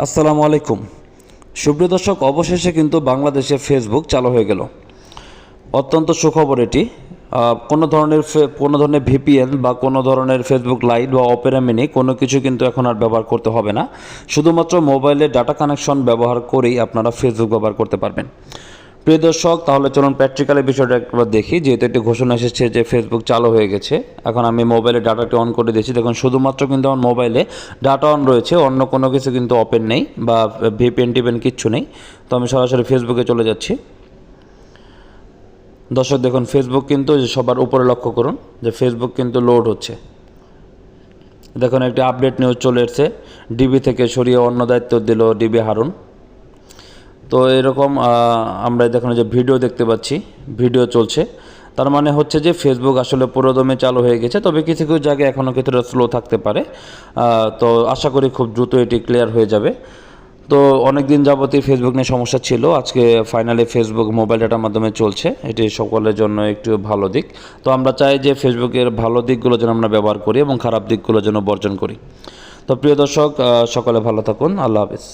আসসালামু আলাইকুম। সুপ্রিয় দর্শক, অবশেষে কিন্তু বাংলাদেশে ফেসবুক চালু হয়ে গেল। অত্যন্ত সুখবর এটি। কোনো ধরনের ভিপিএন বা কোনো ধরনের ফেসবুক লাইট বা অপেরা মিনি কোনো কিছু কিন্তু এখন আর ব্যবহার করতে হবে না। শুধুমাত্র মোবাইলে ডাটা কানেকশন ব্যবহার করেই আপনারা ফেসবুক ব্যবহার করতে পারবেন। প্রিয় দর্শক, তাহলে চলুন প্র্যাকটিক্যালি বিষয়টা একবার দেখি। যেহেতু একটি ঘোষণা এসেছে যে ফেসবুক চালু হয়ে গেছে, এখন আমি মোবাইলে ডাটাটি অন করে দিয়েছি। দেখুন, শুধুমাত্র কিন্তু আমার মোবাইলে ডাটা অন রয়েছে, অন্য কোনো কিছু কিন্তু ওপেন নেই বা ভিপিএন টিপেন কিচ্ছু নেই। তো আমি সরাসরি ফেসবুকে চলে যাচ্ছি। দর্শক দেখুন, ফেসবুক কিন্তু সবার উপরে লক্ষ্য করুন যে ফেসবুক কিন্তু লোড হচ্ছে। দেখুন, একটি আপডেট নিউজ চলে এসেছে, ডিবি থেকে সরিয়ে অন্য দায়িত্ব দিল ডিবি হারুন। তো এরকম আমরা দেখুন যে ভিডিও দেখতে পাচ্ছি, ভিডিও চলছে। তার মানে হচ্ছে যে ফেসবুক আসলে পুরোদমে চালু হয়ে গেছে, তবে কিছু কিছু জায়গায় এখনও কিছুটা স্লো থাকতে পারে। তো আশা করি খুব দ্রুত এটি ক্লিয়ার হয়ে যাবে। তো অনেক দিন যাবতই ফেসবুক নিয়ে সমস্যা ছিল, আজকে ফাইনালি ফেসবুক মোবাইল ডাটার মাধ্যমে চলছে। এটি সকলের জন্য একটু ভালো দিক। তো আমরা চাই যে ফেসবুকের ভালো দিকগুলো যেন আমরা ব্যবহার করি এবং খারাপ দিকগুলো যেন বর্জন করি। তো প্রিয় দর্শক, সকলে ভালো থাকুন। আল্লাহ হাফেজ।